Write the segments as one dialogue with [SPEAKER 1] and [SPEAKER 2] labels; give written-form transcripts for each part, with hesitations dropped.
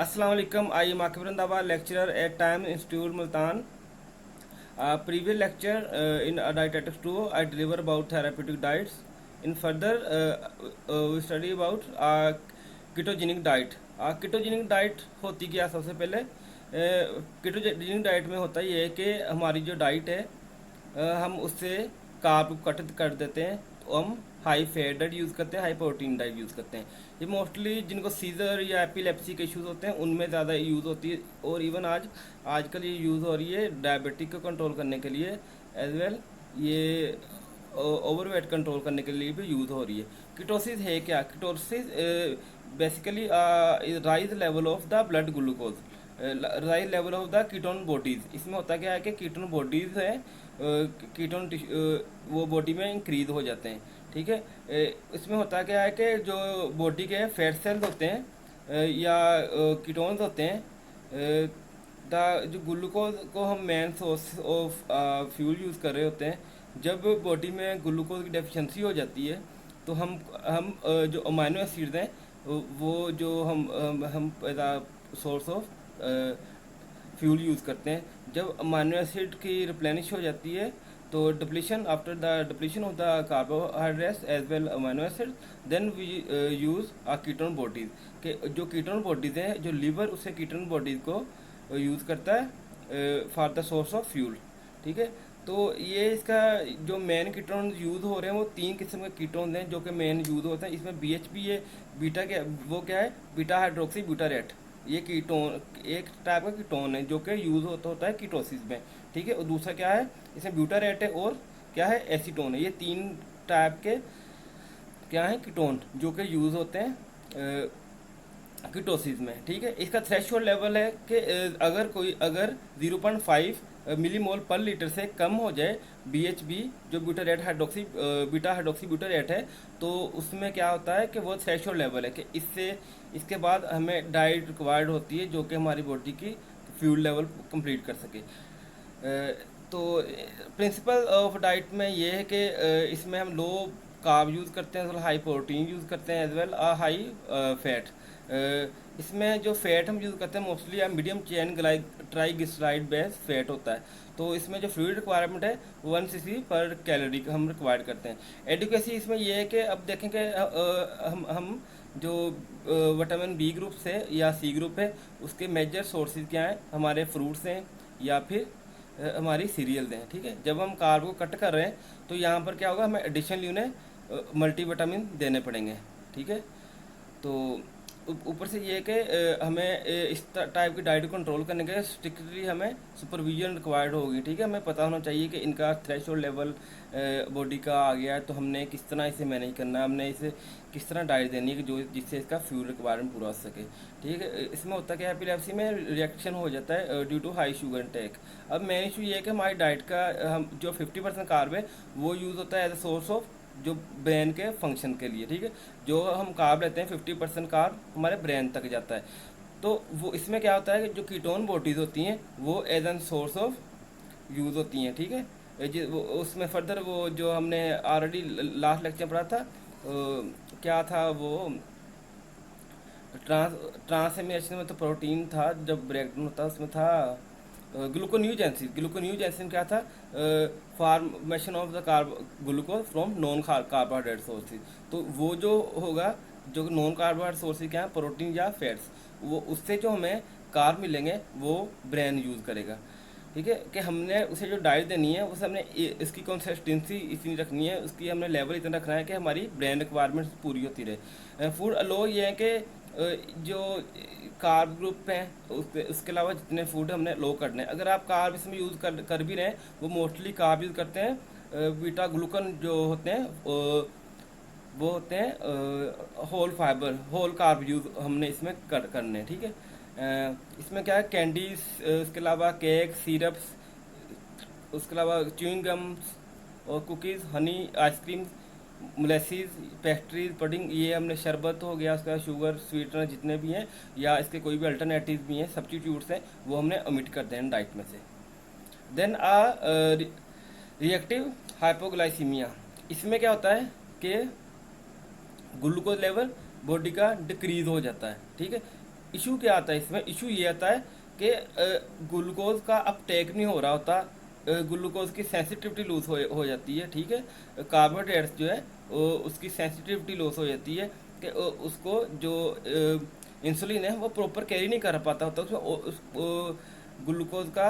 [SPEAKER 1] Assalamu alaikum. I am Akib Randhawa, lecturer at Time Institute Multan. Previous lecture in Dietetics 2, I deliver about therapeutic diets. In further, we study about ketogenic diet. Ketogenic diet होती क्या सबसे पहले ketogenic diet में होता ये है कि हमारी जो डाइट है हम उससे कार्ब कट कर देते हैं, तो हम हाई फैट डाइट यूज़ करते हैं, हाई प्रोटीन डाइट यूज़ करते हैं। ये मोस्टली जिनको सीजर या एपिलेप्सी के इश्यूज होते हैं उनमें ज़्यादा यूज़ होती है, और इवन आजकल ये यूज़ हो रही है डायबिटिक को कंट्रोल करने के लिए एज वेल, ये ओवरवेट कंट्रोल करने के लिए भी यूज़ हो रही है। कीटोसिस है क्या? Ketosis basically rise level of the blood glucose, rise level of the ketone bodies. इसमें होता क्या है कि कीटोन बॉडीज है, कीटोन वो बॉडी में इंक्रीज हो जाते हैं। ठीक है, इसमें होता क्या है कि जो बॉडी के फैट सेल्स होते हैं या कीटोन्स होते हैं, जो ग्लूकोज को हम main source of fuel use कर रहे होते हैं, जब बॉडी में ग्लूकोज की डेफिशिएंसी हो जाती है तो हम जो अमाइनो एसिड्स हैं वो जो हम सोर्स ऑफ फ्यूल यूज़ करते हैं। जब अमाइनो एसिड की रिप्लेनिश हो जाती है तो depletion, after the depletion of the carbohydrates as well amino acid, then we use ketone bodies के जो कीटोन बॉडीज हैं, जो लीवर उससे कीटोन बॉडीज को यूज़ करता है for the source of fuel. ठीक है, तो ये इसका जो मेन कीटोन यूज़ हो रहे हैं वो 3 किस्म के कीटोन हैं जो कि मेन यूज़ होते हैं। इसमें BHB है, बीटा क्या वो क्या है, बीटा हाइड्रोक्सी ब्यूटारेट। ये कीटोन एक टाइप का कीटोन है जो कि यूज़ होता है कीटोसिस में। ठीक है, और दूसरा क्या है, इसमें ब्यूटारेट है और क्या है, एसीटोन है। ये 3 टाइप के क्या है कीटोन जो कि यूज़ होते हैं कीटोसिस में। ठीक है, इसका थ्रेशोल्ड लेवल है कि अगर 0.5 मिलीमोल पर लीटर से कम हो जाए BHB, जो बीटा हाइड्रोक्सी ब्यूटारेट है, तो उसमें क्या होता है कि वो थ्रेशोल्ड लेवल है कि इसके बाद हमें डाइट रिक्वायर्ड होती है जो कि हमारी बॉडी की फ्यूल लेवल कंप्लीट कर सके। तो प्रिंसिपल ऑफ डाइट में ये है कि इसमें हम लो कार्ब यूज़ करते हैं, हाई प्रोटीन यूज़ करते हैं एज वेल हाई फैट। इसमें जो फैट हम यूज़ करते हैं mostly medium chain triglyceride base fat होता है। तो इसमें जो फ्लूइड रिक्वायरमेंट है 1 cc पर कैलोरी हम रिक्वायर्ड करते हैं। एडिक्वेसी इसमें यह है कि अब देखें कि हम जो विटामिन B ग्रुप है या C ग्रुप है उसके मेजर सोर्सेज क्या हैं, हमारे फ्रूट्स हैं या फिर हमारी सीरियल्स हैं। ठीक है, जब हम कार्ब को कट कर रहे हैं तो यहाँ पर क्या होगा, हमें एडिशनली उन्हें मल्टीविटामिन देने पड़ेंगे। ठीक है, तो ऊपर से ये है कि हमें इस टाइप की डाइट कंट्रोल करने के स्ट्रिक्टली हमें सुपरविजन रिक्वायर्ड होगी। ठीक है, हमें पता होना चाहिए कि इनका थ्रेशोल्ड लेवल बॉडी का आ गया है तो हमने किस तरह इसे मैनेज करना है, हमने इसे किस तरह डाइट देनी है कि जो जिससे इसका फ्यूल रिक्वायरमेंट पूरा हो सके। ठीक है, इसमें होता क्या है, एपिलेप्सी में रिएक्शन हो जाता है due to high sugar intake. अब मेन इशू ये है कि हमारी डाइट का हम जो 50% कार्ब है वो यूज़ होता है एज अ सोर्स ऑफ जो ब्रेन के फंक्शन के लिए। ठीक है, जो हम कार्ब लेते हैं 50% कार्ब हमारे ब्रेन तक जाता है। तो वो इसमें क्या होता है कि जो कीटोन बॉडीज होती हैं वो as an source of use होती हैं। ठीक है, वो उसमें फर्दर वो जो हमने ऑलरेडी लास्ट लेक्चर पढ़ा था क्या था वो, ट्रांसएमिनेशन में तो प्रोटीन था, जब ब्रेकडाउन होता उसमें था ग्लूकोन्यूजेंसिन क्या था, formation of the carb glucose from non carbohydrate sources. तो वो जो होगा, जो नॉन कार्बोहाइड्रेट सोर्सेज क्या है, प्रोटीन या फैट्स, वो उससे जो हमें कार्ब मिलेंगे वो ब्रेन यूज़ करेगा। ठीक है, कि हमने उसे जो डाइट देनी है उसे हमने इसकी कंसिस्टेंसी इतनी रखनी है, उसकी हमने लेवल इतना रखना है कि हमारी ब्रेन रिक्वायरमेंट्स पूरी होती रहे। फूड अलो ये है कि जो कार्ब ग्रुप हैं उसके अलावा जितने फूड हमने लो करने हैं, अगर आप कार्ब इसमें यूज़ कर भी रहे हैं, वो मोस्टली कार्ब यूज़ करते हैं बीटा ग्लूकन जो होते हैं वो होते हैं whole fibre, whole carb use हमने इसमें करने हैं। ठीक है, इसमें क्या है, कैंडीज, उसके अलावा केक, सिरप्स, उसके अलावा च्यूइंग गम्स और cookies, Honey, ice cream, molasses, pastries, pudding, ये हमने शरबत हो गया, उसका शुगर स्वीटनर जितने भी हैं या इसके कोई भी अल्टरनेटिव भी हैं, सब्स्टिट्यूट्स हैं, वो हमने ओमिट कर दें डाइट में से। देन रिएक्टिव हाइपोग्लाइसीमिया, इसमें क्या होता है कि ग्लूकोज लेवल बॉडी का डिक्रीज हो जाता है। ठीक है, इशू क्या आता है इसमें, इशू ये आता है कि ग्लूकोज का अपटेक नहीं हो रहा होता, ग्लूकोज की सेंसिटिविटी लूज हो जाती है, ठीक है। कार्बोहाइड्रेट्स जो है उसकी सेंसिटिविटी लॉस हो जाती है कि उसको जो इंसुलिन है वो प्रॉपर कैरी नहीं कर पाता होता, उसमें ग्लूकोज का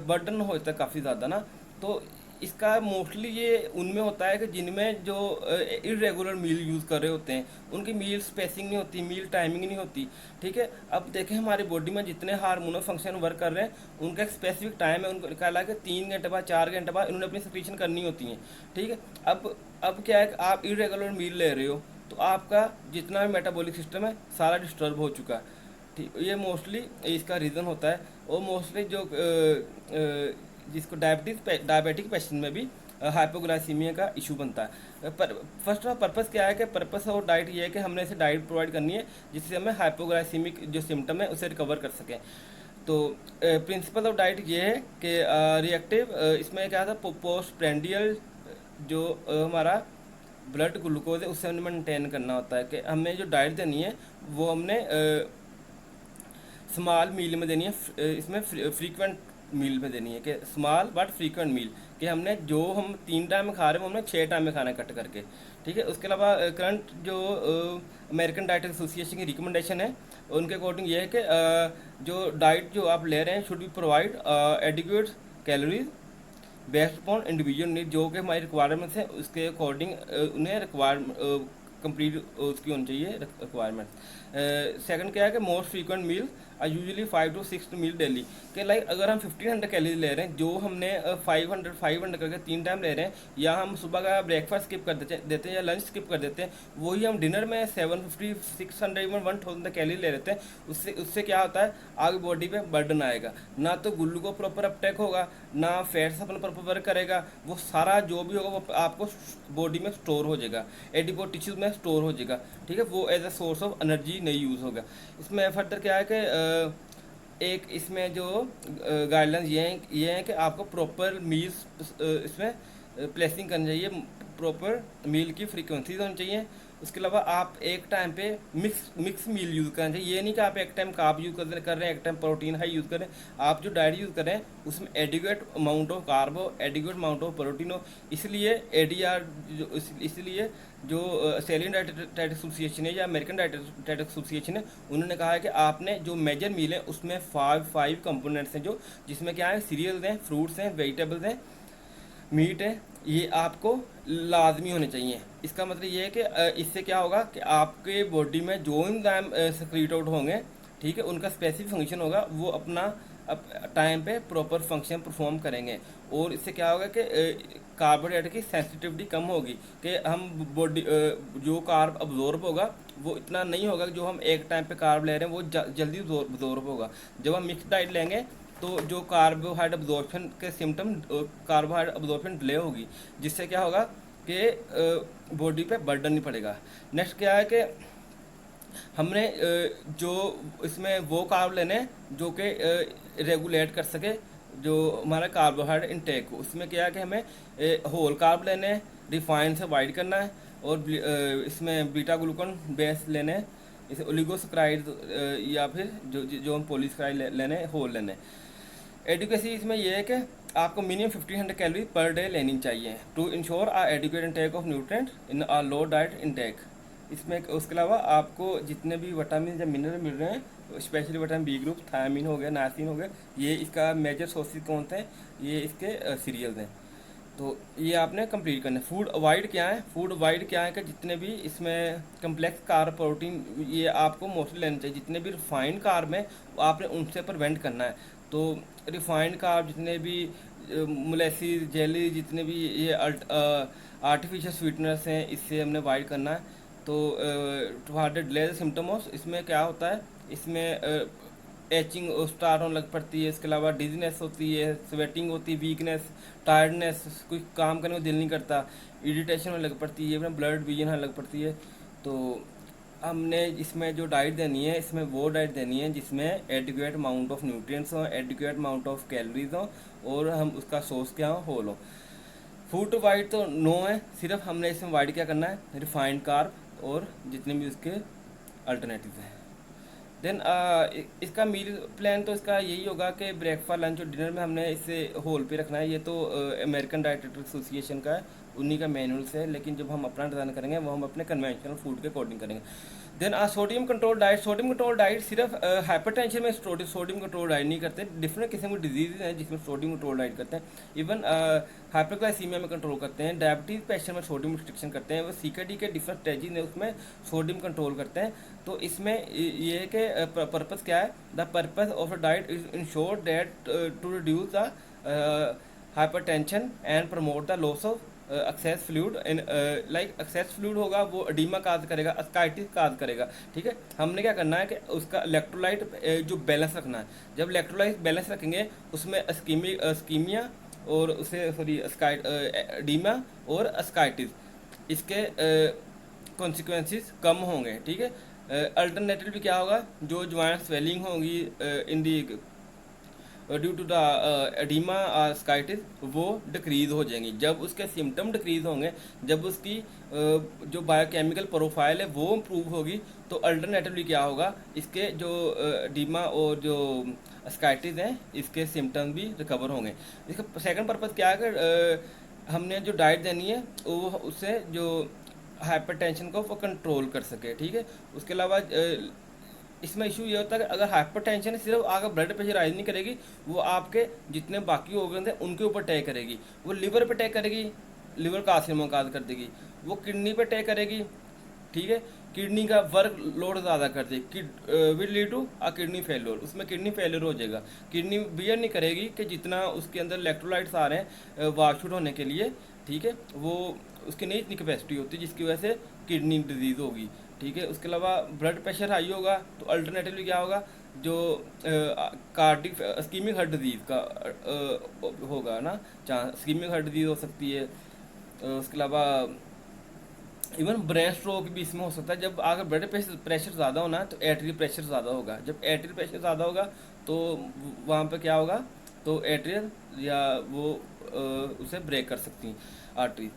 [SPEAKER 1] बर्डन होता है काफ़ी ज़्यादा ना। तो इसका मोस्टली ये उनमें होता है कि जिनमें जो इरेगुलर मील यूज़ कर रहे होते हैं, उनकी मील स्पेसिंग नहीं होती, मील टाइमिंग नहीं होती, ठीक है। अब देखें हमारी बॉडी में जितने हार्मोनल फंक्शन वर्क कर रहे हैं, उनका एक स्पेसिफिक टाइम है, उनको निकाला कि 3 घंटे बाद 4 घंटे बाद इन्होंने अपनी सिक्रीशन करनी होती है, ठीक है। अब क्या है कि आप इरेगुलर मील ले रहे हो तो आपका जितना भी मेटाबॉलिक सिस्टम है सारा डिस्टर्ब हो चुका है, ठीक। ये मोस्टली इसका रीज़न होता है। और मोस्टली जो जिसको डायबिटिक पेशेंट में भी हाइपोग्लाइसीमिया का इशू बनता है। पर फर्स्ट ऑफ पर्पस क्या है कि पर्पस और डाइट ये है कि हमने ऐसे डाइट प्रोवाइड करनी है जिससे हमें हाइपोग्लाइसीमिक जो सिम्टम है उसे रिकवर कर सकें। तो प्रिंसिपल ऑफ डाइट ये है कि रिएक्टिव इसमें क्या था, पोस्ट प्रेंडियल जो हमारा ब्लड ग्लूकोज है उससे हमने मेंटेन करना होता है कि हमें जो डाइट देनी है वो हमने स्मॉल मील में देनी है, इसमें फ्रीक्वेंट मील में देनी है कि स्मॉल बट फ्रीक्वेंट मील, कि हमने जो हम 3 टाइम में खा रहे हैं वो हमने 6 टाइम में खाना कट करके, ठीक है। उसके अलावा करंट जो अमेरिकन डाइट एसोसिएशन की रिकमेंडेशन है उनके अकॉर्डिंग ये है कि जो डाइट जो आप ले रहे हैं should be provide adequate calories based upon individual need, जो कि हमारी रिक्वायरमेंट्स है उसके अकॉर्डिंग उन्हें कंप्लीट उसकी होनी चाहिए रिक्वायरमेंट। सेकंड क्या है कि most frequent meal are usually 5 to 6 meal daily, कि लाइक अगर हम 1500 कैलोरी ले रहे हैं जो हमने 500 करके 3 टाइम ले रहे हैं, या हम सुबह का ब्रेकफास्ट स्किप कर देते हैं या लंच स्किप कर देते हैं, वही हम डिनर में 750 600 इवन 1000 कैलोरी ले लेते हैं, उससे क्या होता है आगे बॉडी पे बर्डन आएगा, ना तो ग्लूकोज प्रॉपर अपटेक होगा, ना फैट्स अपना प्रॉपर वर्क करेगा, वो सारा जो भी होगा वो आपको बॉडी में स्टोर हो जाएगा, एडिपोज टिश्यूज में स्टोर हो जाएगा, ठीक है। वो as a source of energy नहीं यूज़ होगा। इसमें फर्दर क्या है कि एक इसमें जो गाइडलाइंस ये हैं कि आपको प्रॉपर मील्स इसमें प्लेसिंग करनी चाहिए, प्रॉपर मील की फ्रीक्वेंसीज होनी चाहिए। उसके अलावा आप एक टाइम पे मिक्स मील यूज़ करना चाहिए, ये नहीं कि आप एक टाइम कार्ब यूज़ कर रहे हैं, एक टाइम प्रोटीन हाई यूज़ कर रहे हैं। आप जो डाइट यूज़ कर रहे हैं उसमें एडिक्वेट अमाउंट ऑफ कार्ब हो, एडिक्वेट अमाउंट ऑफ प्रोटीन हो। इसलिए एडीआर इसलिए जो ऑस्ट्रेलियन डाइट एसोसिएशन है या अमेरिकन डाइट एसोसिएशन है, उन्होंने कहा है कि आपने जो मेजर मील है उसमें फाइव कंपोनेंट्स हैं, जो जिसमें क्या है सीरियल्स हैं, फ्रूट्स हैं, वेजिटेबल्स हैं, मीट है, ये आपको लाजमी होने चाहिए। इसका मतलब ये है कि इससे क्या होगा कि आपके बॉडी में जो एंजाइम सक्रीट आउट होंगे, ठीक है, उनका स्पेसिफिक फंक्शन होगा, वो अपना टाइम पे प्रॉपर फंक्शन परफॉर्म करेंगे। और इससे क्या होगा कि कार्बोहाइड्रेट की सेंसिटिविटी कम होगी, कि हम बॉडी जो कार्ब अब्जॉर्ब होगा वो इतना नहीं होगा, जो हम एक टाइम पे कार्ब ले रहे हैं वो जल्दी अब्जॉर्ब होगा। जब हम मिक्स डाइट लेंगे तो जो कार्बोहाइड्रेट अब्जॉर्प्शन के सिम्टम, कार्बोहाइड्रेट अब्जॉर्प्शन डिले होगी, जिससे क्या होगा कि बॉडी पे बर्डन नहीं पड़ेगा। नेक्स्ट क्या है कि हमने जो इसमें वो कार्ब लेने जो कि रेगुलेट कर सके जो हमारा कार्बोहाइड्रेट इनटेक हो। उसमें क्या है कि हमें होल कार्ब लेने हैं, रिफाइन से अवॉइड करना है, और इसमें बीटा ग्लूकन बेस लेने हैं, इसे ओलिगोसक्राइड या फिर जो हम पॉलीसक्राइड लेने होल लेने। एडुकेसी इसमें यह है कि आपको मिनिमम 1500 कैलोरी पर डे लेनी चाहिए to ensure a adequate intake of nutrient in a low diet intake. इसमें उसके अलावा आपको जितने भी विटामिन या मिनरल मिल रहे हैं, specially vitamin b group, thiamine हो गया, नायसिन हो गया, ये इसका मेजर सोर्सेज कौन से हैं, ये इसके सीरियल्स हैं। तो ये आपने कंप्लीट करना है। फूड अवॉइड क्या है, फूड अवॉइड क्या है कि जितने भी इसमें कम्प्लेक्स कार्ब, प्रोटीन, ये आपको मोस्टली लेने चाहिए। जितने भी रिफाइंड कार्ब हैं आपने उनसे प्रिवेंट करना है। तो रिफाइंड कार्ब जितने भी मोलेसिस, जेली, जितने भी ये आर्टिफिशियल स्वीटनर्स हैं, इससे हमने अवॉइड करना है। तो टू हार्ड डिले सिम्टम्स, इसमें क्या होता है, इसमें एचिंग स्टार्ट होने लग पड़ती है, इसके अलावा डिजीनेस होती है, स्वेटिंग होती है, वीकनेस, टायर्डनेस, कोई काम करने को दिल नहीं करता, इरिटेशन होने लग पड़ती है, ब्लड विजन होने लग पड़ती है। तो हमने इसमें जो डाइट देनी है, इसमें वो डाइट देनी है जिसमें एडिक्वेट अमाउंट ऑफ न्यूट्रिएंट्स हो, एडिक्वेट अमाउंट ऑफ कैलोरीज हो, और हम उसका सोर्स क्या हो, होल हो। फूड टू वाइड तो नो है, सिर्फ हमने इसमें वाइड क्या करना है, रिफाइंड कार्ब और जितने भी उसके अल्टरनेटिव हैं। देन इसका मील प्लान तो इसका यही होगा कि ब्रेकफास्ट लंच और डिनर में हमने इसे होल पे रखना है। ये तो अमेरिकन डाइटेटरी एसोसिएशन का है, उन्हीं का मैनुअल्स है, लेकिन जब हम अपना डिज़ाइन करेंगे वो हम अपने कन्वेंशनल फूड के अकॉर्डिंग करेंगे। Then sodium control diet, sodium control diet सिर्फ हाइपरटेंशन में सोडियम कंट्रोल डाइट नहीं करते, डिफरेंट किस्म के डिजीज़ हैं जिसमें सोडियम कंट्रोल डाइट करते हैं। इवन हाइपरग्लाइसीमिया में कंट्रोल करते हैं, डायबिटीज़ पेशेंट में सोडियम रिस्ट्रिक्शन करते हैं, वो सीकेडी के डिफरेंट स्टेजेस हैं उसमें सोडियम कंट्रोल करते हैं। तो इसमें ये है कि पर्पज़ क्या है, the purpose of a diet is ensure that to reduce the hypertension and promote the loss of excess fluid in like excess fluid होगा वो एडिमा काज करेगा, अस्काइटिस काज करेगा। ठीक है, हमने क्या करना है कि उसका इलेक्ट्रोलाइट जो बैलेंस रखना है। जब इलेक्ट्रोलाइट बैलेंस रखेंगे उसमें अस्कीमिया और उसे सॉरी एडिमा और अस्काइटिस इसके कॉन्सिक्वेंसेस कम होंगे। ठीक है, अल्टरनेटिवली क्या होगा, जो ज्वाइंट स्वेलिंग होगी इन दी ड्यू टू द एडिमा और स्काइटिस वो डिक्रीज़ हो जाएंगी। जब उसके सिम्टम डिक्रीज़ होंगे, जब उसकी जो बायोकेमिकल प्रोफाइल है वो इम्प्रूव होगी, तो अल्टरनेटिवली क्या होगा, इसके जो एडिमा और जो स्काइटिस हैं इसके सिम्टम्स भी रिकवर होंगे। इसका सेकंड पर्पज़ क्या है कि हमने जो डाइट देनी है वो उससे जो हाइपरटेंशन को वो कंट्रोल कर सके। ठीक है, उसके अलावा इसमें इशू ये होता है कि अगर हाइपरटेंशन सिर्फ आगे ब्लड प्रेशर राइज नहीं करेगी, वो आपके जितने बाकी ऑर्गन हैं उनके ऊपर अटैक करेगी। वो लिवर पे अटैक करेगी, लिवर का कार्सिनोमा काज कर देगी। वो किडनी पे अटैक करेगी। ठीक है, किडनी का वर्क लोड ज़्यादा कर देगी, will lead to a kidney failure, उसमें किडनी फेलियर हो जाएगा। किडनी बियर नहीं करेगी कि जितना उसके अंदर इलेक्ट्रोलाइट्स आ रहे हैं वाश आउट होने के लिए। ठीक है, वो उसकी नहीं इतनी कैपेसिटी होती जिसकी वजह से किडनी डिजीज़ होगी। ठीक है, उसके अलावा ब्लड प्रेशर हाई होगा तो अल्टरनेटिवली क्या होगा, जो कार्डिक स्कीमिक हार्ट डिजीज़ का होगा ना, चाहे स्कीमिक हार्ट डिजीज़ हो सकती है। उसके अलावा इवन ब्रेन स्ट्रोक भी इसमें हो सकता है। जब अगर ब्लड प्रेशर ज़्यादा होना है तो एट्रियल प्रेशर ज़्यादा होगा। जब एट्रियल प्रेशर ज़्यादा होगा तो वहाँ पे क्या होगा, तो एट्रियल या वो उसे ब्रेक कर सकती हैं आर्टरी।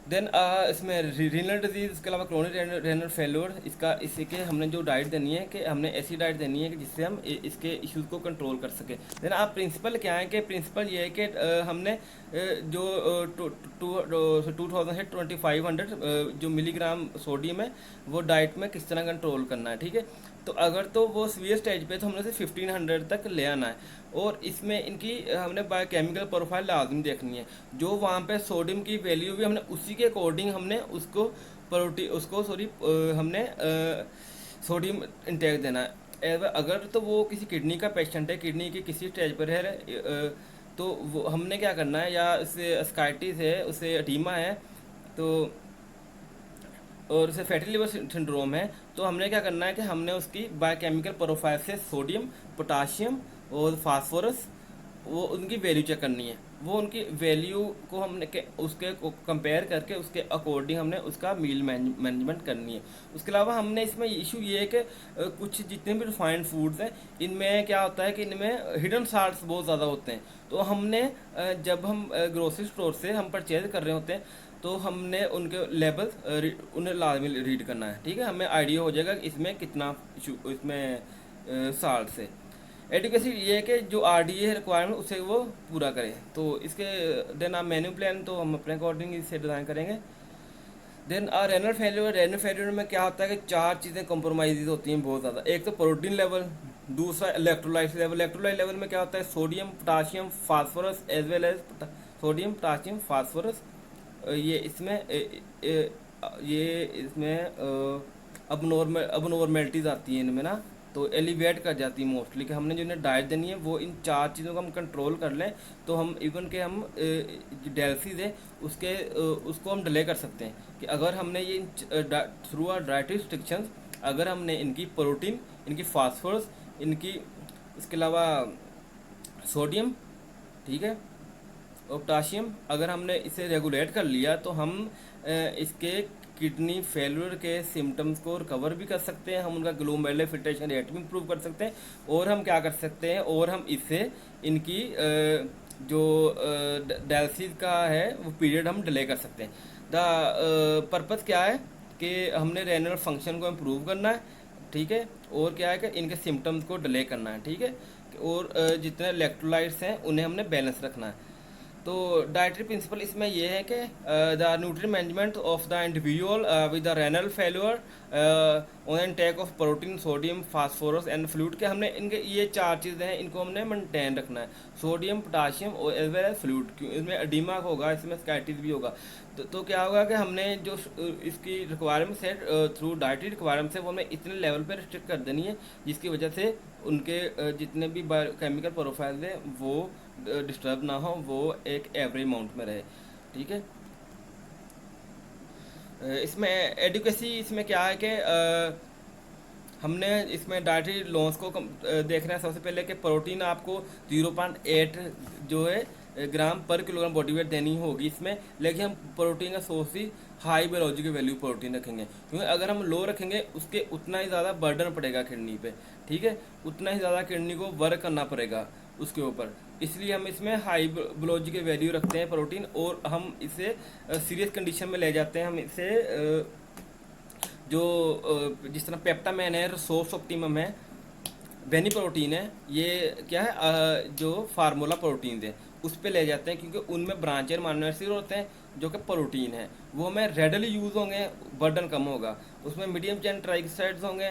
[SPEAKER 1] देन इसमें रीनल डिजीज़, इसके अलावा क्रोनिक रेनल फेल्योर, इसका इसी के हमने जो डाइट देनी है कि हमने ऐसी डाइट देनी है कि जिससे हम इसके इश्यूज़ को कंट्रोल कर सकें। देन आप प्रिंसिपल क्या है कि प्रिंसिपल ये है कि हमने जो 2000 से 2500 जो मिलीग्राम सोडियम है वो डाइट में किस तरह कंट्रोल करना है। ठीक है, तो अगर तो वो सीवियर स्टेज पे तो हमने से 1500 तक ले आना है। और इसमें इनकी हमने बायोकेमिकल प्रोफाइल लाजमी देखनी है। जो वहाँ पे सोडियम की वैल्यू भी हमने उसी के अकॉर्डिंग हमने उसको हमने सोडियम इंटेक देना है। अगर तो वो किसी किडनी का पेशेंट है, किडनी की किसी स्टेज पर है तो वो हमने क्या करना है, या उसे अस्काइटिस है, उसे एडीमा है, तो और उसे फैटी लिवर सिंड्रोम है, तो हमने क्या करना है कि हमने उसकी बायोकेमिकल प्रोफाइल से सोडियम, पोटाशियम और फास्फोरस वो उनकी वैल्यू चेक करनी है। वो उनकी वैल्यू को हमने उसके कंपेयर करके उसके अकॉर्डिंग हमने उसका मील मैनेजमेंट करनी है। उसके अलावा हमने इसमें इशू ये है कि कुछ जितने भी रिफाइंड फूड्स हैं इनमें क्या होता है कि इनमें हिडन साल्ट्स बहुत ज़्यादा होते हैं। तो हमने जब हम ग्रोसरी स्टोर से हम परचेज कर रहे होते हैं तो हमने उनके लेबल उन्हें लाजमी रीड करना है। ठीक है, हमें आइडिया हो जाएगा कि इसमें कितना इसमें साल्ट है। एडुकेशन ये है कि जो RDA रिक्वायरमेंट उसे वो पूरा करे। तो इसके देन आप मेन्यू प्लान तो हम अपने अकॉर्डिंग इसे डिज़ाइन करेंगे। देन रेनल फेलियर में क्या होता है कि 4 चीज़ें कॉम्प्रोमाइज होती हैं बहुत ज़्यादा। एक तो प्रोटीन लेवल, दूसरा इलेक्ट्रोलाइट लेवल। इलेक्ट्रोलाइट लेवल में क्या होता है, sodium, potassium, phosphorus as well as sodium, potassium, phosphorus. ये इसमें अबनॉर्मेलिटीज़ आती हैं इनमें ना, तो एलिवेट कर जाती है मोस्टली कि हमने जो इन्हें डाइट देनी है वो इन 4 चीज़ों को हम कंट्रोल कर लें तो हम इवन के हम डायलिसिस है उसको हम डिले कर सकते हैं। कि अगर हमने ये थ्रू आर डाइटरी रिस्ट्रिक्शंस अगर हमने इनकी प्रोटीन, इनकी फास्फोरस, इनकी इसके अलावा सोडियम, ठीक है, और पोटाशियम अगर हमने इसे रेगुलेट कर लिया तो हम इसके किडनी फेलियर के सिम्टम्स को रिकवर भी कर सकते हैं। हम उनका ग्लोमेरुलर फिल्ट्रेशन रेट भी इम्प्रूव कर सकते हैं। और हम क्या कर सकते हैं, और हम इससे इनकी जो डायलिसिस का है वो पीरियड हम डिले कर सकते हैं। द पर्पज़ क्या है कि हमने रेनल फंक्शन को इम्प्रूव करना है, ठीक है, और क्या है कि इनके सिम्टम्स को डिले करना है, ठीक है, और जितने इलेक्ट्रोलाइट्स हैं उन्हें हमने बैलेंस रखना है। तो डाइटरी प्रिंसिपल इसमें यह है कि the nutrient management of the individual with the renal failure on intake of protein, sodium, phosphorus and fluid, के हमने इनके ये चार चीज़ें हैं, इनको हमने मेंटेन रखना है, सोडियम, पोटाशियम और एज वेल एज फ्लूइड। इसमें एडिमा होगा, इसमें स्काइटिस भी होगा। तो क्या होगा कि हमने जो इसकी रिक्वायरमेंट्स है थ्रू डाइटरी रिक्वायरमेंट्स है वो हमें इतने लेवल पे रिस्ट्रिक्ट कर देनी है जिसकी वजह से उनके जितने भी केमिकल प्रोफाइल है वो डिस्टर्ब ना हो, वो एक एवरेज अमाउंट में रहे, ठीक है। इसमें एडुकेसी इसमें क्या है कि हमने इसमें डाइटरी लॉस को देखना है सबसे पहले कि प्रोटीन आपको 0.8 जो है ग्राम पर किलोग्राम बॉडी वेट देनी होगी इसमें, लेकिन हम प्रोटीन का सोर्स ही हाई बायोलॉजिकल वैल्यू प्रोटीन रखेंगे, क्योंकि अगर हम लो रखेंगे उसके उतना ही ज़्यादा बर्डन पड़ेगा किडनी पे, ठीक है, उतना ही ज़्यादा किडनी को वर्क करना पड़ेगा उसके ऊपर। इसलिए हम इसमें हाई बायोलॉजिकल वैल्यू रखते हैं प्रोटीन, और हम इसे सीरियस कंडीशन में ले जाते हैं। हम इसे जो जिस तरह पेप्टामेन है, रिसोर्स ऑप्टिमम है, बेनी प्रोटीन है, ये क्या है जो फार्मूला प्रोटीन है उस पे ले जाते हैं, क्योंकि उनमें ब्रांच एंड अमीनो एसिड होते हैं जो कि प्रोटीन है, वो हमें रेडली यूज़ होंगे, बर्डन कम होगा। उसमें मीडियम चेन ट्राइग्लिसराइड्स होंगे,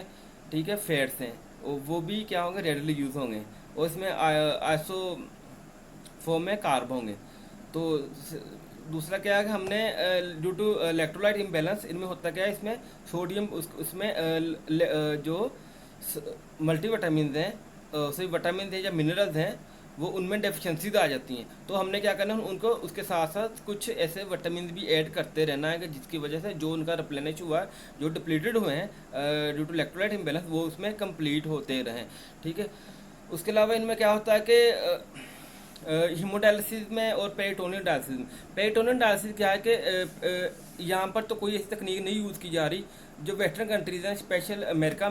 [SPEAKER 1] ठीक है, फैट्स हैं वो भी क्या होंगे, रेडली यूज़ होंगे, और इसमें आइसो फॉर्म में कार्ब होंगे। तो दूसरा क्या है कि हमने ड्यू टू इलेक्ट्रोलाइट इम्बैलेंस इनमें होता क्या है, इसमें सोडियम उसमें जो मल्टीविटामिन हैं, सही विटामिन हैं या मिनरल्स हैं, वो उनमें डेफिशिएंसीज आ जाती हैं। तो हमने क्या करना है, उनको उसके साथ साथ कुछ ऐसे विटामिन भी ऐड करते रहना है कि जिसकी वजह से जो उनका रिप्लेनिश हुआ है, जो डिप्लीटेड हुए हैं ड्यू टू इलेक्ट्रोलाइट इम्बैलेंस, वो उसमें कंप्लीट होते रहें, ठीक है। उसके अलावा इनमें क्या होता है कि हीमोडायलिसिस में और पेरिटोनियल डायलिसिस में, पेरिटोनियल डायलिसिस क्या है कि यहाँ पर तो कोई ऐसी तकनीक नहीं यूज़ की जा रही। जो वेस्टर्न कंट्रीज़ हैं, स्पेशल अमेरिका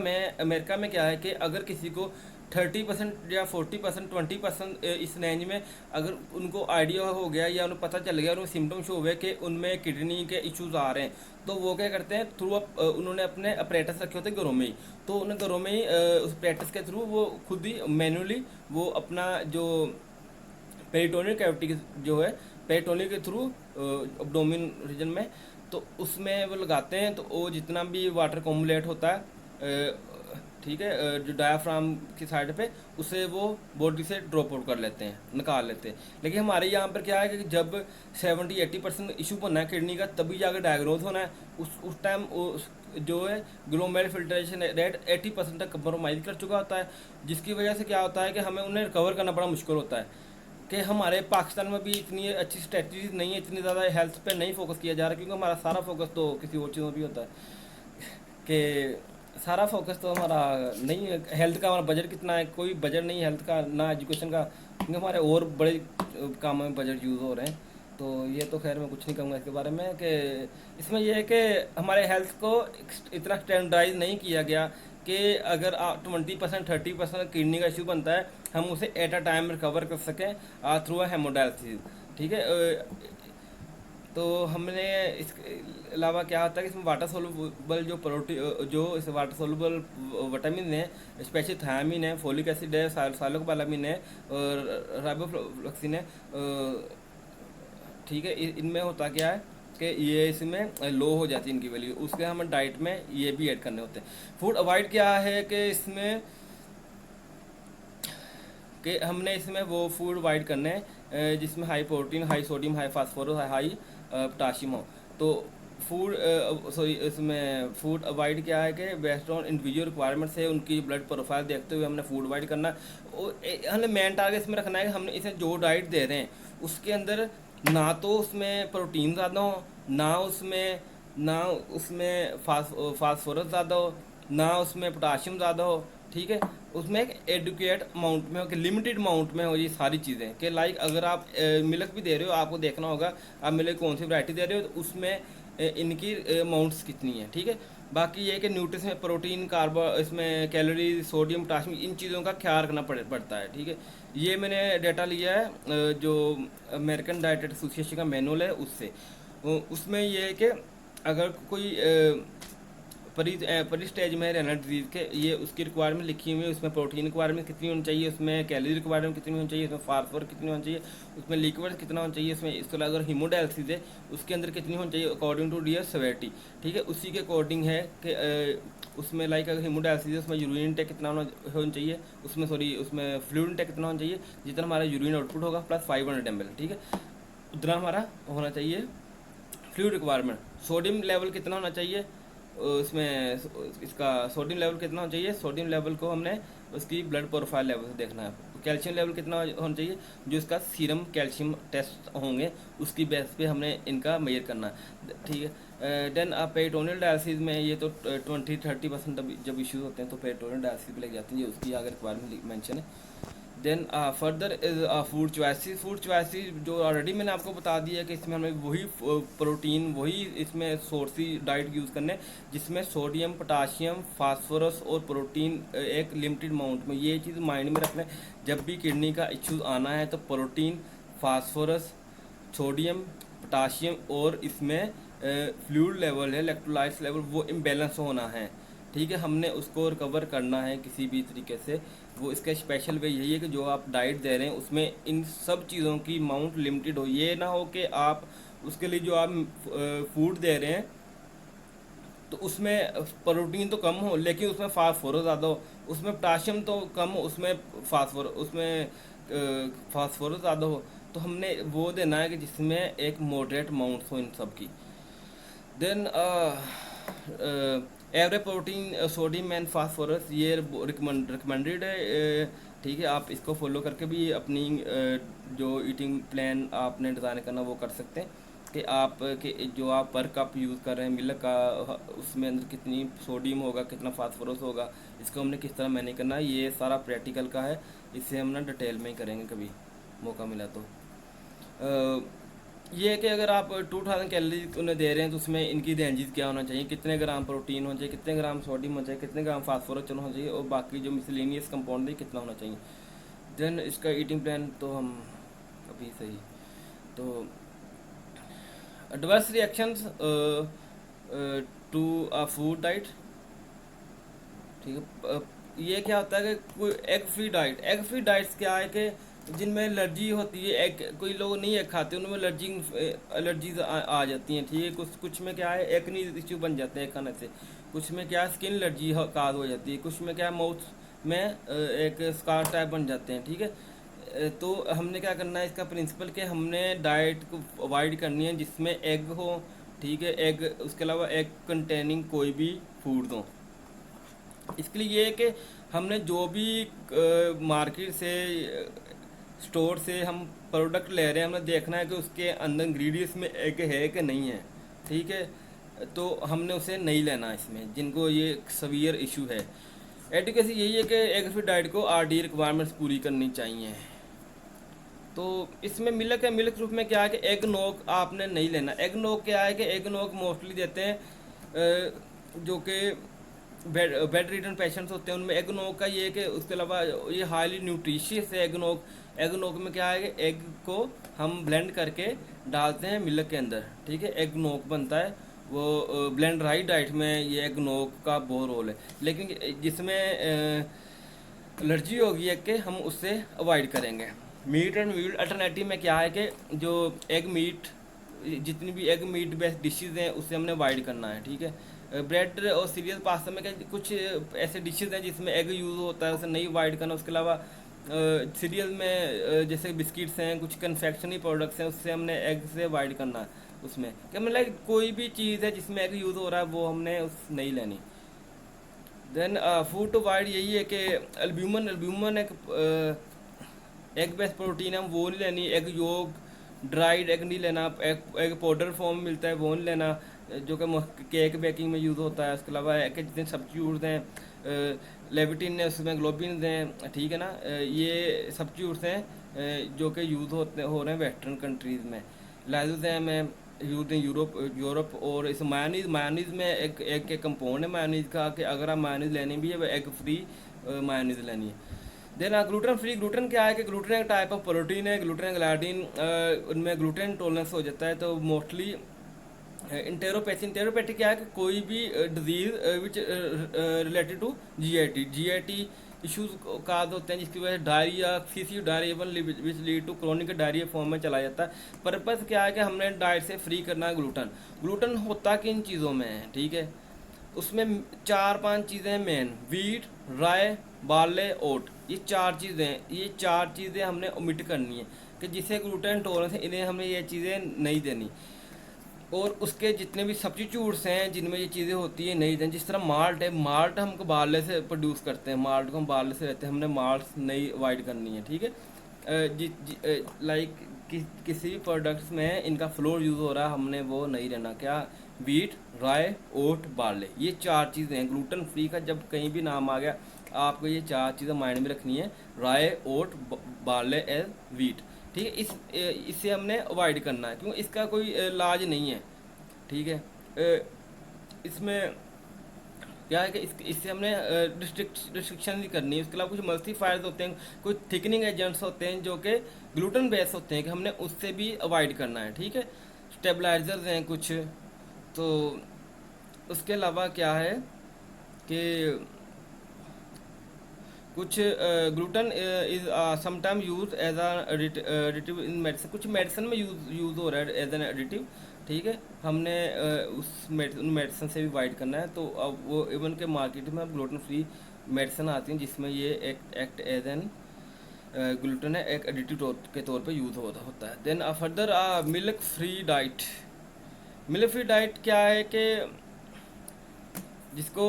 [SPEAKER 1] में क्या है कि अगर किसी को 30% या 40%, 20% इस रेंज में अगर उनको आइडिया हो गया या उन्हें पता चल गया और उन्हें सिम्टम शो हुए कि उनमें किडनी के इश्यूज आ रहे हैं, तो वो क्या करते हैं, थ्रू उन्होंने अपने अपरेटस रखे होते हैं घरों में ही, तो उन्हें घरों में ही उस अपरेटस के थ्रू वो खुद ही मैनुअली वो अपना जो पेरिटोनियल कैविटी जो है, पेरिटोनियल के थ्रू एब्डोमेन रीजन में, तो उसमें वो लगाते हैं, तो वो जितना भी वाटर कॉम्बुलेट होता है, ठीक है, जो डायाफ्राम की साइड पे, उसे वो बॉडी से ड्रॉप आउट कर लेते हैं, निकाल लेते हैं। लेकिन हमारे यहाँ पर क्या है कि जब 70-80% इशू बनना है किडनी का, तभी जाकर डायग्नोज होना है। उस टाइम जो है ग्लोमेरुलर फिल्ट्रेशन रेट 80% तक कंप्रोमाइज़ कर चुका होता है, जिसकी वजह से क्या होता है कि हमें उन्हें रिकवर करना बड़ा मुश्किल होता है। कि हमारे पाकिस्तान में भी इतनी अच्छी स्ट्रेटजीज नहीं है, इतनी ज़्यादा हेल्थ पे नहीं फोकस किया जा रहा, क्योंकि हमारा सारा फोकस तो किसी और चीज़ों पर होता है, कि सारा फोकस तो हमारा नहीं है। हेल्थ का हमारा बजट कितना है, कोई बजट नहीं हेल्थ का, ना एजुकेशन का, क्योंकि हमारे और बड़े कामों में बजट यूज़ हो रहे हैं। तो ये तो खैर मैं कुछ नहीं कहूँगा इसके बारे में, कि इसमें यह है कि हमारे हेल्थ को इतना स्टैंडर्डाइज नहीं किया गया कि अगर 20% 30% किडनी का इशू बनता है, हम उसे एट अ टाइम रिकवर कर सकें थ्रू हेमोडायलिसिस, ठीक है। तो हमने इसके अलावा क्या होता है कि इसमें वाटर सोलुबल जो प्रोटीन जो इस वाटर सोलुबल विटामिन है, स्पेशली थायमिन है, फोलिक एसिड है, साइलोकोबालामिन है और राइबोफ्लोक्सिन है, ठीक है। इनमें होता क्या है कि ये इसमें लो हो जाती है इनकी वैल्यू, उसके हमें डाइट में ये भी ऐड करने होते हैं। फूड अवॉइड क्या है कि इसमें कि हमने इसमें वो फूड अवॉइड करने हैं जिसमें high protein, high sodium, high phosphorus, high potassium हो। तो फूड इसमें फूड अवॉइड क्या है कि बेस्ड ऑन इंडिविजुअल रिक्वायरमेंट्स है, उनकी ब्लड प्रोफाइल देखते हुए हमने फूड अवॉइड करना। हमने मेन टारगेट इसमें रखना है कि हमने इसे जो डाइट दे रहे हैं उसके अंदर ना तो उसमें प्रोटीन ज़्यादा हो, ना उसमें फास्फोरस ज़्यादा हो, ना उसमें पोटाशियम ज़्यादा हो, ठीक है। उसमें एक एडुकेट अमाउंट में हो, कि लिमिटेड अमाउंट में हो ये सारी चीज़ें, कि लाइक अगर आप मिल्क भी दे रहे हो, आपको देखना होगा आप मिल्क कौन सी वैरायटी दे रहे हो, तो उसमें इनकी अमाउंट्स कितनी है, ठीक है। बाकी ये कि न्यूट्रिशन में प्रोटीन, कार्बो, इसमें कैलोरी, सोडियम, पोटाशियम, इन चीज़ों का ख्याल रखना पड़ता है, ठीक है। ये मैंने डाटा लिया है जो अमेरिकन डाइटेट एसोसिएशन का मैनुअल है उससे। उसमें ये है कि अगर कोई परी स्टेज में रेनल डिजीज़ के, ये उसकी रिक्वायरमेंट लिखी हुई है, उसमें प्रोटीन रिक्वायरमेंट कितनी होनी चाहिए, उसमें कैलोरी रिक्वायरमेंट कितनी होनी चाहिए, उसमें फास्फोरस कितनी होनी चाहिए, उसमें लिक्विड कितना होना चाहिए, उसमें इसके अलावा अगर हीमोडायलिसिस है उसके अंदर कितनी होनी चाहिए अकॉर्डिंग टू डियर सेवेरिटी। ठीक है, उसी के अकॉर्डिंग है कि उसमें लाइक अगर हीमोडायलिसिस है उसमें यूरिन इंटेक कितना होना चाहिए, उसमें सॉरी उसमें फ्लूइड इंटेक कितना होना चाहिए, जितना हमारा यूरिन आउटपुट होगा प्लस 500 ml। ठीक है, उतना हमारा होना चाहिए फ्लूइड रिक्वायरमेंट। सोडियम लेवल कितना होना चाहिए उसमें, इसका सोडियम लेवल कितना होना चाहिए, सोडियम लेवल को हमने उसकी ब्लड प्रोफाइल लेवल से देखना है। कैल्शियम लेवल कितना होना चाहिए, जो इसका सीरम कैल्शियम टेस्ट होंगे उसकी बेस पे हमने इनका मेजर करना है। ठीक है, देन आप पेरिटोनियल डायलिसिस में ये तो 20-30% जब इश्यूज होते हैं तो पेरिटोनियल डायलिसिस पे लग जाती है, उसकी आगे रिक्वायरमेंट मेंशन है। Then further is food choices. Food choices जो ऑलरेडी मैंने आपको बता दिया कि इसमें हमें वही प्रोटीन, वही इसमें सोर्सी डाइट यूज़ करने जिसमें सोडियम, पोटाशियम, फास्फोरस और प्रोटीन एक लिमिटेड अमाउंट में। ये चीज़ माइंड में रख लें, जब भी किडनी का इश्यूज आना है तो प्रोटीन, फास्फोरस, सोडियम, पोटाशियम और इसमें फ्लूइड लेवल है, इलेक्ट्रोलाइट्स लेवल, वो इम्बेलेंस होना है। ठीक है, हमने उसको रिकवर करना है किसी भी तरीके से। वो इसका स्पेशल वे यही है कि जो आप डाइट दे रहे हैं उसमें इन सब चीज़ों की अमाउंट लिमिटेड हो। ये ना हो कि आप उसके लिए जो आप फूड दे रहे हैं तो उसमें प्रोटीन तो कम हो लेकिन उसमें फास्फोरस ज़्यादा हो, उसमें पोटाशियम तो कम हो उसमें फास्फोरस ज़्यादा हो। तो हमने वो देना है कि जिसमें एक मॉडरेट अमाउंट हो इन सब की। Then average protein, sodium and phosphorus, ये रिकमेंडेड है। ठीक है, आप इसको फॉलो करके भी अपनी जो ईटिंग प्लान आपने डिज़ाइन करना वो कर सकते हैं कि आप कि जो आप पर कप यूज़ कर रहे हैं मिल्क का, उसमें अंदर कितनी सोडियम होगा, कितना फास्फोरस होगा, इसको हमने किस तरह मैनेज करना है। ये सारा प्रैक्टिकल का है, इससे हम ना डिटेल में ही करेंगे कभी मौका मिला तो। ये है कि अगर आप 2000 कैलोरीज उन्हें दे रहे हैं तो उसमें इनकी रेंजेस क्या होना चाहिए, कितने ग्राम प्रोटीन होना चाहिए, कितने ग्राम सोडियम होना चाहिए, कितने ग्राम फास्फोरस होना चाहिए और बाकी जो मिसलेनियस कंपाउंड है कितना होना चाहिए। देन इसका ईटिंग प्लान तो हम अभी सही तो adverse reactions to a food diet. ठीक है, ये क्या होता है कि कोई एग फ्री डाइट्स क्या है कि जिनमें एलर्जी होती है, एग कोई लोग नहीं एग खाते उनमें एलर्जीज आ जाती हैं। ठीक है, कुछ में क्या है एक्नी इश्यू बन जाते हैं खाने से, कुछ में क्या है स्किन एलर्जी काज हो जाती है, कुछ में क्या है माउथ में एक स्कार टाइप बन जाते हैं। ठीक है, तो हमने क्या करना है इसका प्रिंसिपल कि हमने डाइट को अवॉइड करनी है जिसमें एग हो। ठीक है, एग उसके अलावा एग कंटेनिंग कोई भी फूड दो। इसके लिए ये है कि हमने जो भी मार्केट से स्टोर से हम प्रोडक्ट ले रहे हैं हमें देखना है कि उसके अंदर इंग्रेडिएंट्स में एग है कि नहीं है। ठीक है, तो हमने उसे नहीं लेना इसमें जिनको ये सवियर इशू है। एडुकेशन यही है कि एग फ्री डाइट को आरडी रिक्वायरमेंट्स पूरी करनी चाहिए। तो इसमें मिल्क है, मिल्क ग्रुप में क्या है कि एग नोक आपने नहीं लेना। एग नोक क्या है कि एग नोक मोस्टली देते हैं जो कि बेड रिटर्न पेशेंट्स होते हैं उनमें एग नोक का ये है कि उसके अलावा ये हाईली न्यूट्रिशियस है एग नोक। एग नोक में क्या है कि एग को हम ब्लेंड करके डालते हैं मिल्क के अंदर। ठीक है, एग नोक बनता है, वो ब्लेंड राइट डाइट में ये एग नोक का बहुत रोल है। लेकिन जिसमें एलर्जी होगी एग के हम उससे अवॉइड करेंगे। मीट एंड मीट अल्टरनेटिव में क्या है कि जो एग मीट, जितनी भी एग मीट बेस्ड डिशेज़ हैं उससे हमने अवॉइड करना है। ठीक है, ब्रेड और सीरियल पास्ता में क्या कुछ ऐसे डिशेज़ हैं जिसमें एग यूज़ होता है, उसे नहीं अवॉइड करना। उसके अलावा सीरियल में जैसे बिस्किट्स हैं, कुछ कन्फेक्शनरी प्रोडक्ट्स हैं, उससे हमने एग से अवॉइड करना है। उसमें क्या मतलब कोई भी चीज़ है जिसमें एग यूज़ हो रहा है वो हमने उस नहीं लेनी। देन फूड टू अवॉइड यही है कि एल्ब्यूमन एक एग बेस्ड प्रोटीन है वो नहीं लेनी। एग योग ड्राइड एग नहीं लेना। एग पाउडर फॉर्म मिलता है वो नहीं लेना जो कि केक बेकिंग में यूज़ होता है। उसके अलावा एग के जितने सब्स्टिट्यूट्स हैं, लेविटिन है उसमें ग्लोबिन हैं। ठीक है ना, ये सब्स्टिट्यूट्स हैं जो कि यूज़ हो रहे हैं वेस्टर्न कंट्रीज़ में। लाइजोजाइम है यूज इन यूरोप। और इस मायोनीज़ में एक कंपाउंड है मायोनीज़ का कि अगर आप मायोनीज़ लेनी भी है वो एग फ्री मायोनीज़ लेनी है। देन ग्लूटेन फ्री, ग्लूटेन क्या है कि ग्लूटेन एक टाइप ऑफ प्रोटीन है। ग्लूटेन ग्लाइडिन उनमें ग्लूटेन टॉलरेंस हो जाता है तो मोस्टली इंटेरोपैथी क्या है कि कोई भी disease which related to GIT issues cause होते हैं, जिसकी वजह से diarrhoea, excessive diarrhoea which lead to chronic diarrhoea form में चला जाता है। पर्पस क्या है कि हमने डाइट से फ्री करना है ग्लूटन। ग्लूटन होता किन चीज़ों में है, ठीक है, उसमें 4-5 चीज़ें मेन, वीट, राय, बार्ले, ओट, ये 4 चीज़ें हमने ओमिट करनी है कि जिसे ग्लूटेन इंटॉलरेंस है, इन्हें हमें ये चीज़ें नहीं देनी। और उसके जितने भी सब्स्टिट्यूट्स हैं जिनमें ये चीज़ें होती हैं नहीं दें, जिस तरह माल्ट है, माल्ट हम बार्ले से प्रोड्यूस करते हैं, माल्ट को हम बार्ले से रहते हैं, हमने माल्ट नहीं अवॉइड करनी है, ठीक है। लाइक किसी भी प्रोडक्ट्स में इनका फ्लोर यूज़ हो रहा है, हमने वो नहीं रहना। क्या, वीट, राय, ओट, बार्ले, ये 4 चीज़ें हैं। ग्लूटेन फ्री का जब कहीं भी नाम आ गया, आपको ये 4 चीज़ें माइंड में रखनी है, राय, ओट, बार्ले एंड वीट, ठीक है। इससे हमने अवॉइड करना है, क्योंकि इसका कोई इलाज नहीं है, ठीक है। इसमें क्या है कि इससे हमने रिस्ट्रिक्शन नहीं करनी है। उसके अलावा कुछ मल्टीफायर्स होते हैं, कुछ थिकनिंग एजेंट्स होते हैं जो कि ग्लूटेन बेस होते हैं, कि हमने उससे भी अवॉइड करना है, ठीक है। स्टेबलाइजर्स हैं कुछ। तो उसके अलावा क्या है कि कुछ gluten is sometime use as additive in medicine, कुछ मेडिसिन में यूज हो रहा है एज एन एडिटिव, ठीक है। हमने उन मेडिसिन से भी अवॉइड करना है। तो अब वो इवन के मार्केट में ग्लूटेन फ्री मेडिसिन आती हैं जिसमें ये एक्ट एज एन ग्लूटेन है, एक एडिटिव के तौर पे यूज़ होता है। Then further milk free diet. Milk free diet क्या है कि जिसको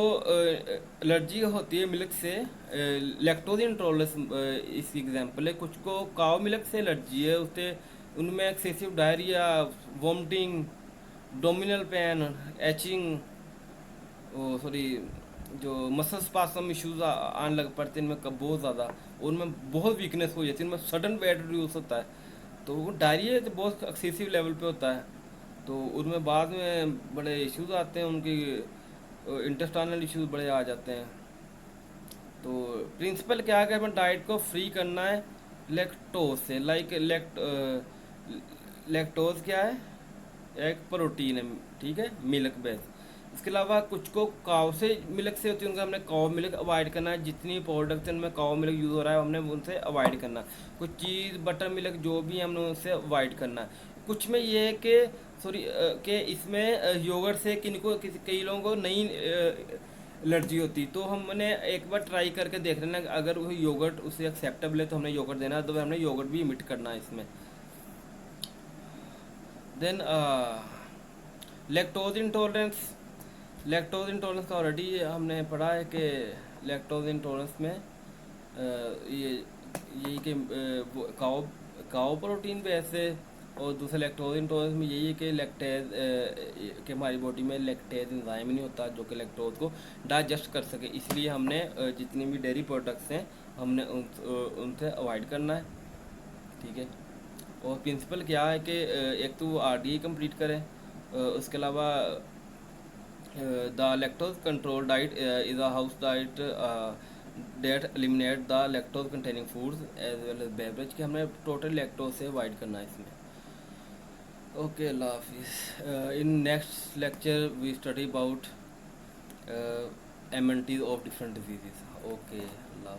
[SPEAKER 1] एलर्जी होती है मिल्क से, लैक्टोज इंटॉलरेंस इसकी एग्जांपल है। कुछ को काव मिल्क से एलर्जी है, उससे उनमें excessive diarrhoea, vomiting, abdominal pain, itching, sorry, जो मसल स्पासम इश्यूज आने लग पड़ते हैं इनमें बहुत ज़्यादा, उनमें बहुत वीकनेस हो जाती है, इनमें सडन वेट रिड्यूस होता है। तो वो डायरिया तो बहुत एक्सेसिव लेवल पे होता है, तो उनमें बाद में बड़े इश्यूज आते हैं, उनकी इंटेस्टाइनल इश्यूज बड़े आ जाते हैं। तो प्रिंसिपल क्या है कि हमें डाइट को फ्री करना है लैक्टोज से। लैक्टोज क्या है, एक प्रोटीन है, ठीक है, मिल्क बेस। इसके अलावा कुछ को काव से मिल्क से होती है, उनका हमने काव मिल्क अवॉइड करना है। जितनी प्रोडक्ट में काव मिल्क यूज़ हो रहा है हमने उनसे अवॉइड करना है। कुछ चीज़, बटर मिल्क जो भी हमने उनसे अवॉइड करना है। कुछ में ये है कि सॉरी कि इसमें योगर्ट से कई लोगों को नहीं एलर्जी होती, तो हमने एक बार ट्राई करके देख लेना, अगर वो योगर्ट उसे एक्सेप्टेबल है तो हमने योगर्ट देना है, तो हमने योगर्ट भी इमिट करना है इसमें। Then lactose intolerance. Lactose intolerance का ऑलरेडी हमने पढ़ा है कि लैक्टोज इंटॉलरेंस में ये यही कि काओ काओ प्रोटीन बेस है, और दूसरा लैक्टोज इंटॉलरेंस में यही है कि लैक्टेज कि हमारी बॉडी में लैक्टेज एंजाइम नहीं होता जो कि लैक्टोज को डाइजेस्ट कर सके। इसलिए हमने जितनी भी डेयरी प्रोडक्ट्स हैं हमने उनसे अवॉइड करना है, ठीक है। और प्रिंसिपल क्या है कि एक तो वो RDA कंप्लीट करें, उसके अलावा the lactose control diet is a house diet that eliminate the lactose containing foods as well as beverage, कि हमने टोटल लैक्टोज से अवॉइड करना है इसमें। ओके, अल्लाह हाफिज़। In next lecture we study about MNTs of different disease. Okay, Allah.